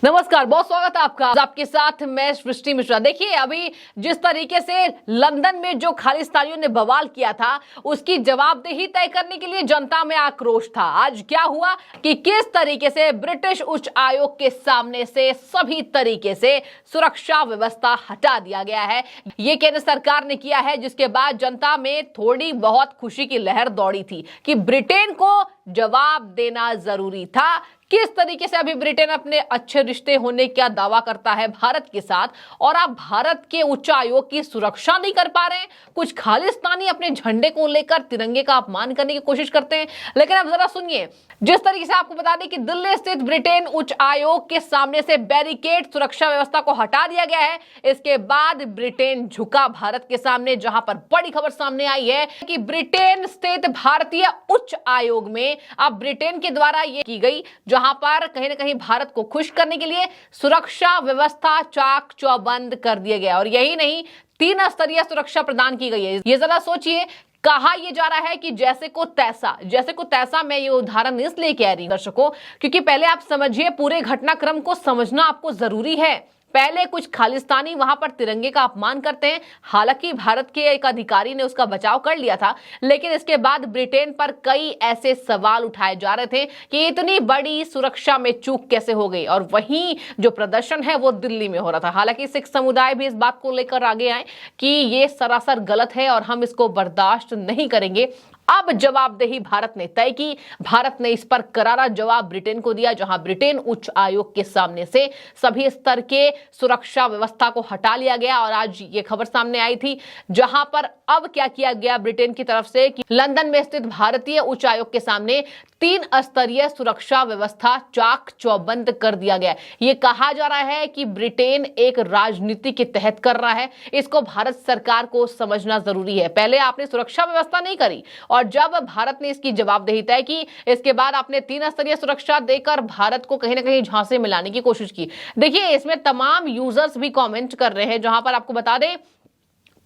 नमस्कार, बहुत स्वागत है आपका। आपके साथ मैं सृष्टि मिश्रा। देखिए, अभी जिस तरीके से लंदन में जो खालिस्तानियों ने बवाल किया था उसकी जवाबदेही तय करने के लिए जनता में आक्रोश था। आज क्या हुआ कि किस तरीके से ब्रिटिश उच्च आयोग के सामने से सभी तरीके से सुरक्षा व्यवस्था हटा दिया गया है। ये केंद्र सरकार ने किया है, जिसके बाद जनता में थोड़ी बहुत खुशी की लहर दौड़ी थी कि ब्रिटेन को जवाब देना जरूरी था। किस तरीके से अभी ब्रिटेन अपने अच्छे रिश्ते होने का दावा करता है भारत के साथ, और आप भारत के उच्च आयोग की सुरक्षा नहीं कर पा रहे हैं। कुछ खालिस्तानी अपने झंडे को लेकर तिरंगे का अपमान करने की कोशिश करते हैं। लेकिन अब जरा सुनिए, जिस तरीके से आपको बता दें कि दिल्ली स्थित ब्रिटेन उच्च आयोग के सामने से बैरिकेड सुरक्षा व्यवस्था को हटा दिया गया है। इसके बाद ब्रिटेन झुका भारत के सामने, जहां पर बड़ी खबर सामने आई है कि ब्रिटेन स्थित भारतीय उच्च आयोग में अब ब्रिटेन के द्वारा ये की गई, जहां पर कहीं ना कहीं भारत को खुश करने के लिए सुरक्षा व्यवस्था चाक चौबंद कर दिया गया। और यही नहीं, 3 स्तरीय सुरक्षा प्रदान की गई है। ये जरा सोचिए, कहा यह जा रहा है कि जैसे को तैसा। मैं ये उदाहरण इसलिए कह रही हूं दर्शकों, क्योंकि पहले आप समझिए, पूरे घटनाक्रम को समझना आपको जरूरी है। पहले कुछ खालिस्तानी वहां पर तिरंगे का अपमान करते हैं। हालांकि भारत के एक अधिकारी ने उसका बचाव कर लिया था, लेकिन इसके बाद ब्रिटेन पर कई ऐसे सवाल उठाए जा रहे थे कि इतनी बड़ी सुरक्षा में चूक कैसे हो गई। और वहीं जो प्रदर्शन है वो दिल्ली में हो रहा था। हालांकि सिख समुदाय भी इस बात को लेकर आगे आए कि ये सरासर गलत है और हम इसको बर्दाश्त नहीं करेंगे। अब जवाबदेही भारत ने तय की। भारत ने इस पर करारा जवाब ब्रिटेन को दिया, जहां ब्रिटेन उच्च आयोग के सामने से सभी स्तर के सुरक्षा व्यवस्था को हटा लिया गया। और आज ये खबर सामने आई थी, जहां पर अब क्या किया गया ब्रिटेन की तरफ से कि लंदन में स्थित भारतीय उच्च आयोग के सामने 3 स्तरीय सुरक्षा व्यवस्था चाक चौबंद कर दिया गया। यह कहा जा रहा है कि ब्रिटेन एक राजनीति के तहत कर रहा है। इसको भारत सरकार को समझना जरूरी है। पहले आपने सुरक्षा व्यवस्था नहीं करी, और जब भारत ने इसकी जवाबदेही तय की, इसके बाद आपने 3 स्तरीय सुरक्षा देकर भारत को कहीं ना कहीं झांसे में लाने की कोशिश की। देखिए, इसमें तमाम यूजर्स भी कमेंट कर रहे हैं, जहां पर आपको बता दें,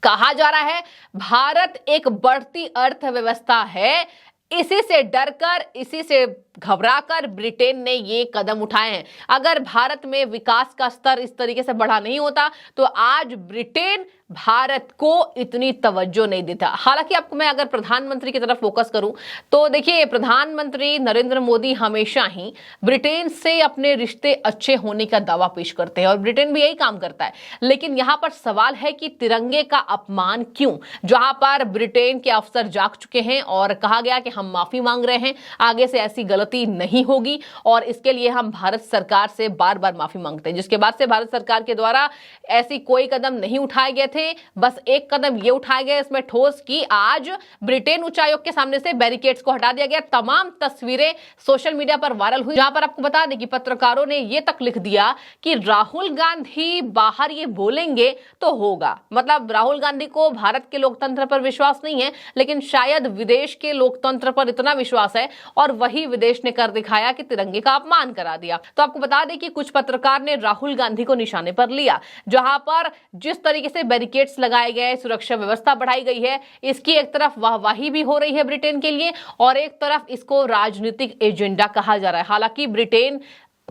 कहा जा रहा है भारत एक बढ़ती अर्थव्यवस्था है, इसी से डरकर, इसी से घबराकर ब्रिटेन ने ये कदम उठाए हैं। अगर भारत में विकास का स्तर इस तरीके से बढ़ा नहीं होता तो आज ब्रिटेन भारत को इतनी तवज्जो नहीं देता। हालांकि आपको मैं अगर प्रधानमंत्री की तरफ फोकस करूं तो देखिए, प्रधानमंत्री नरेंद्र मोदी हमेशा ही ब्रिटेन से अपने रिश्ते अच्छे होने का दावा पेश करते हैं, और ब्रिटेन भी यही काम करता है। लेकिन यहां पर सवाल है कि तिरंगे का अपमान क्यों, जहां पर ब्रिटेन के अफसर जाग चुके हैं और कहा गया कि हम माफी मांग रहे हैं, आगे से ऐसी गलती नहीं होगी, और इसके लिए हम भारत सरकार से बार बार माफी मांगते हैं। जिसके बाद से भारत सरकार के द्वारा ऐसी कोई कदम नहीं उठाए गए थे। बस एक कदम ये उठाया गया इसमें ठोस कि आज ब्रिटेन उच्च आयोग के सामने से बैरिकेड्स को हटा दिया गया। तमाम तस्वीरें सोशल मीडिया पर वायरल हुई, जहां पर आपको बता दें कि पत्रकारों ने ये तक लिख दिया कि राहुल गांधी बाहर ये बोलेंगे तो होगा। मतलब राहुल गांधी को भारत के लोकतंत्र पर विश्वास नहीं है, लेकिन शायद विदेश के लोकतंत्र पर इतना विश्वास है, और वही विदेश ने कर दिखाया कि तिरंगे का अपमान करा दिया। तो आपको बता दें कि कुछ पत्रकार ने राहुल गांधी को निशाने पर लिया, जहां पर जिस तरीके से बैरिकेड्स लगाए गए, सुरक्षा व्यवस्था बढ़ाई गई है, इसकी एक तरफ वाहवाही भी हो रही है ब्रिटेन के लिए, और एक तरफ इसको राजनीतिक एजेंडा कहा जा रहा है। हालांकि ब्रिटेन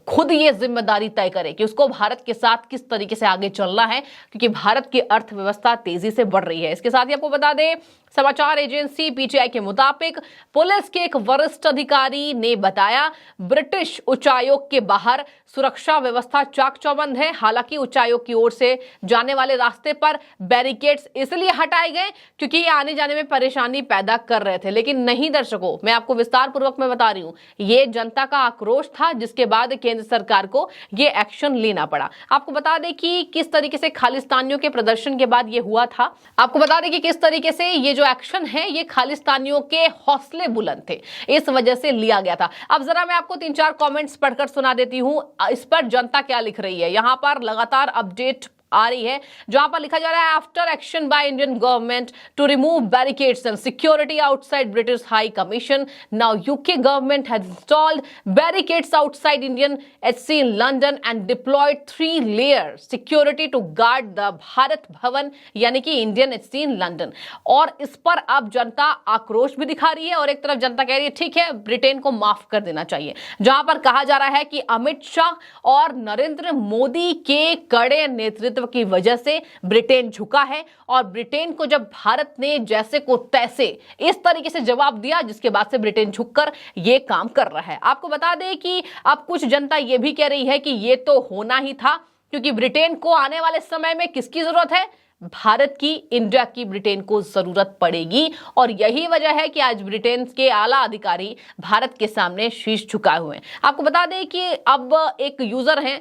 खुद ये जिम्मेदारी तय करे कि उसको भारत के साथ किस तरीके से आगे चलना है, क्योंकि भारत की अर्थव्यवस्था तेजी से बढ़ रही है। इसके साथ ही आपको बता दें, समाचार एजेंसी पीटीआई के मुताबिक पुलिस के एक वरिष्ठ अधिकारी ने बताया, ब्रिटिश उच्चायोग के बाहर सुरक्षा व्यवस्था चाक चौबंद है। हालांकि उच्चायोग की ओर से जाने वाले रास्ते पर बैरिकेड्स इसलिए हटाए गए क्योंकि ये आने जाने में परेशानी पैदा कर रहे थे। लेकिन नहीं दर्शकों, मैं आपको विस्तार पूर्वक में बता रही हूं, ये जनता का आक्रोश था, जिसके बाद केंद्र सरकार को ये एक्शन लेना पड़ा। आपको बता दें कि किस तरीके से खालिस्तानियों के प्रदर्शन के बाद ये हुआ था। आपको बता दें कि किस तरीके से ये जो एक्शन है ये खालिस्तानियों के हौसले बुलंद थे, इस वजह से लिया गया था। अब जरा मैं आपको 3-4 कमेंट्स पढ़कर सुना देती हूं, इस पर जनता क्या लिख रही है। यहां पर लगातार अपडेट आ रही है, जहां पर लिखा जा रहा है after action by Indian government to remove barricades and security outside British High Commission, now UK government has installed barricades outside Indian HC in London and deployed 3 layer security to guard the Bharat Bhavan यानी कि Indian HC in London. और इस पर अब जनता आक्रोश भी दिखा रही है और एक तरफ जनता कह रही है ठीक है, ब्रिटेन को माफ कर देना चाहिए। जहां पर कहा जा रहा है कि अमित शाह और नरेंद्र मोदी के कड़े नेतृत्व की वजह से ब्रिटेन झुका है और ब्रिटेन को जब भारत ने जैसे को तैसे इस तरीके से जवाब दिया, जिसके बाद से ब्रिटेन झुककर यह काम कर रहा है। आपको बता दें कि अब कुछ जनता यह भी कह रही है कि यह तो होना ही था, क्योंकि ब्रिटेन को आने वाले समय में किसकी जरूरत है? भारत की, इंडिया की ब्रिटेन को जरूरत पड़ेगी। और यही वजह है कि आज ब्रिटेन के आला अधिकारी भारत के सामने शीश झुकाए हुए हैं। आपको बता दें कि अब एक यूजर हैं,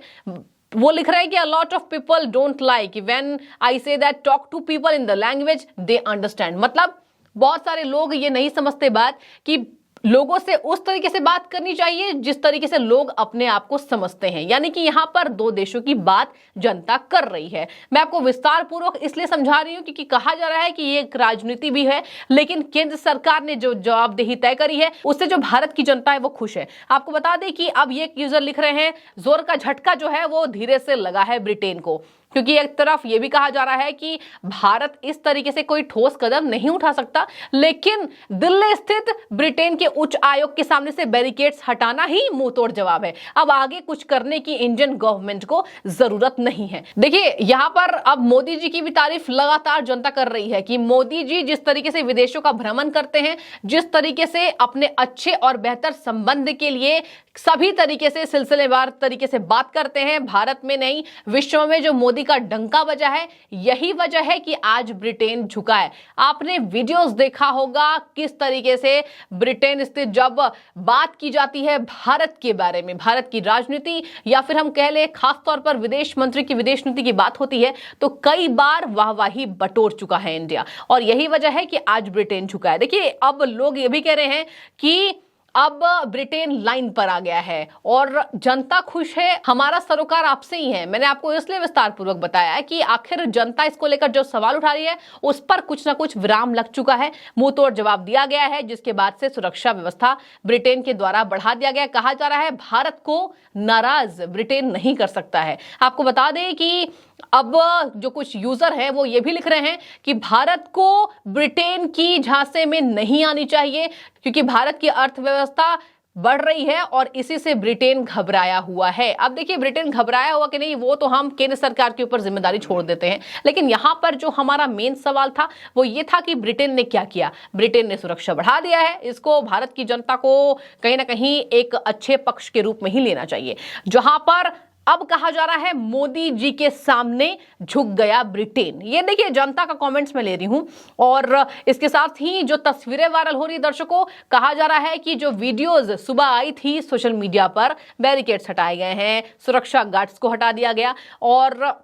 वो लिख रहे हैं कि a lot of people don't like when I say that talk to people in the language they understand. मतलब बहुत सारे लोग ये नहीं समझते बात कि लोगों से उस तरीके से बात करनी चाहिए जिस तरीके से लोग अपने आप को समझते हैं। यानी कि यहां पर दो देशों की बात जनता कर रही है। मैं आपको विस्तार पूर्वक इसलिए समझा रही हूं क्योंकि कहा जा रहा है कि ये एक राजनीति भी है, लेकिन केंद्र सरकार ने जो जवाबदेही तय करी है उससे जो भारत की जनता है वो खुश है। आपको बता दें कि अब ये यूजर लिख रहे हैं जोर का झटका जो है वो धीरे से लगा है ब्रिटेन को, क्योंकि एक तरफ यह भी कहा जा रहा है कि भारत इस तरीके से कोई ठोस कदम नहीं उठा सकता, लेकिन दिल्ली स्थित ब्रिटेन के उच्च आयोग के सामने से बैरिकेड्स हटाना ही मुंहतोड़ जवाब है। अब आगे कुछ करने की इंडियन गवर्नमेंट को जरूरत नहीं है। देखिए यहां पर अब मोदी जी की भी तारीफ लगातार जनता कर रही है कि मोदी जी जिस तरीके से विदेशों का भ्रमण करते हैं, जिस तरीके से अपने अच्छे और बेहतर संबंध के लिए सभी तरीके से सिलसिलेवार तरीके से बात करते हैं, भारत में नहीं विश्व में जो मोदी का डंका बजा है, यही वजह है कि आज ब्रिटेन झुका है। आपने वीडियोस देखा होगा किस तरीके से ब्रिटेन स्थित जब बात की जाती है भारत के बारे में, भारत की राजनीति या फिर हम कह ले खास तौर पर विदेश मंत्री की विदेश नीति की बात होती है तो कई बार वाहवाही बटोर चुका है इंडिया, और यही वजह है कि आज ब्रिटेन झुका है। देखिए अब लोग ये भी कह रहे हैं कि अब ब्रिटेन लाइन पर आ गया है और जनता खुश है, हमारा सरोकार आपसे ही है। मैंने आपको इसलिए विस्तार पूर्वक बताया है कि आखिर जनता इसको लेकर जो सवाल उठा रही है उस पर कुछ ना कुछ विराम लग चुका है, मुंह तोड़ जवाब दिया गया है, जिसके बाद से सुरक्षा व्यवस्था ब्रिटेन के द्वारा बढ़ा दिया गया। कहा जा रहा है भारत को नाराज ब्रिटेन नहीं कर सकता है। आपको बता दें कि अब जो कुछ यूजर हैं वो ये भी लिख रहे हैं कि भारत को ब्रिटेन की झांसे में नहीं आनी चाहिए, क्योंकि भारत की अर्थव्यवस्था बढ़ रही है और इसी से ब्रिटेन घबराया हुआ है। अब देखिए ब्रिटेन घबराया हुआ कि नहीं वो तो हम केंद्र सरकार के ऊपर जिम्मेदारी छोड़ देते हैं, लेकिन यहां पर जो हमारा मेन सवाल था वो ये था कि ब्रिटेन ने क्या किया। ब्रिटेन ने सुरक्षा बढ़ा दिया है, इसको भारत की जनता को कहीं ना कहीं एक अच्छे पक्ष के रूप में ही लेना चाहिए। जहां पर अब कहा जा रहा है मोदी जी के सामने झुक गया ब्रिटेन। ये देखिए जनता का कमेंट्स में ले रही हूं, और इसके साथ ही जो तस्वीरें वायरल हो रही दर्शकों, कहा जा रहा है कि जो वीडियोस सुबह आई थी सोशल मीडिया पर, बैरिकेड्स हटाए गए हैं, सुरक्षा गार्ड्स को हटा दिया गया, और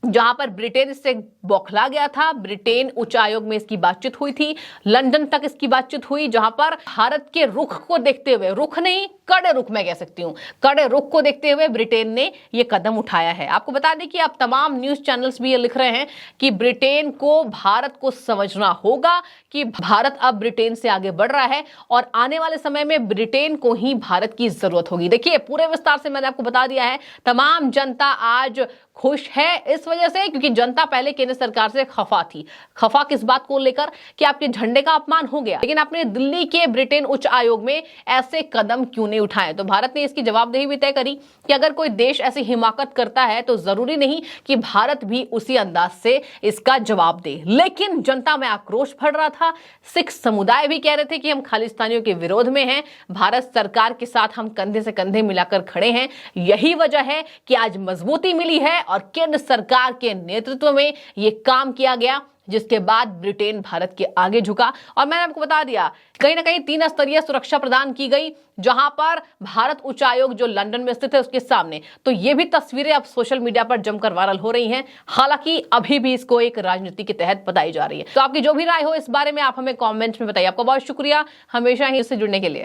जहां पर ब्रिटेन इससे बौखला गया था। ब्रिटेन उच्च आयोग में इसकी बातचीत हुई थी, लंदन तक इसकी बातचीत हुई, जहां पर भारत के रुख को देखते हुए, रुख नहीं कड़े रुख मैं कह सकती हूं, कड़े रुख को देखते हुए ब्रिटेन ने यह कदम उठाया है। आपको बता दें कि अब तमाम न्यूज चैनल्स भी ये लिख रहे हैं कि ब्रिटेन को, भारत को समझना होगा कि भारत अब ब्रिटेन से आगे बढ़ रहा है और आने वाले समय में ब्रिटेन को ही भारत की जरूरत होगी। देखिए पूरे विस्तार से मैंने आपको बता दिया है, तमाम जनता आज खुश है इस वजह से क्योंकि जनता पहले केंद्र सरकार से खफा थी। खफा किस बात को लेकर कि आपके झंडे का अपमान हो गया, लेकिन आपने दिल्ली के ब्रिटेन उच्च आयोग में ऐसे कदम क्यों नहीं उठाए। तो भारत ने इसकी जवाबदेही भी तय करी कि अगर कोई देश ऐसी हिमाकत करता है तो जरूरी नहीं कि भारत भी उसी अंदाज से इसका जवाब दे। लेकिन जनता में आक्रोश भर रहा था, सिख समुदाय भी कह रहे थे कि हम खालिस्तानियों के विरोध में हैं, भारत सरकार के साथ हम कंधे से कंधे मिलाकर खड़े हैं। यही वजह है कि आज मजबूती मिली है और केंद्र सरकार के नेतृत्व में यह काम किया गया, जिसके बाद ब्रिटेन भारत के आगे झुका। और मैंने आपको बता दिया कहीं ना कहीं 3 स्तरीय सुरक्षा प्रदान की गई, जहां पर भारत उच्च आयोग जो लंदन में स्थित है उसके सामने। तो ये भी तस्वीरें अब सोशल मीडिया पर जमकर वायरल हो रही हैं, हालांकि अभी भी इसको एक राजनीति के तहत बताई जा रही है। तो आपकी जो भी राय हो इस बारे में आप हमें कमेंट्स में बताइए। आपका बहुत शुक्रिया हमेशा ही इससे जुड़ने के लिए।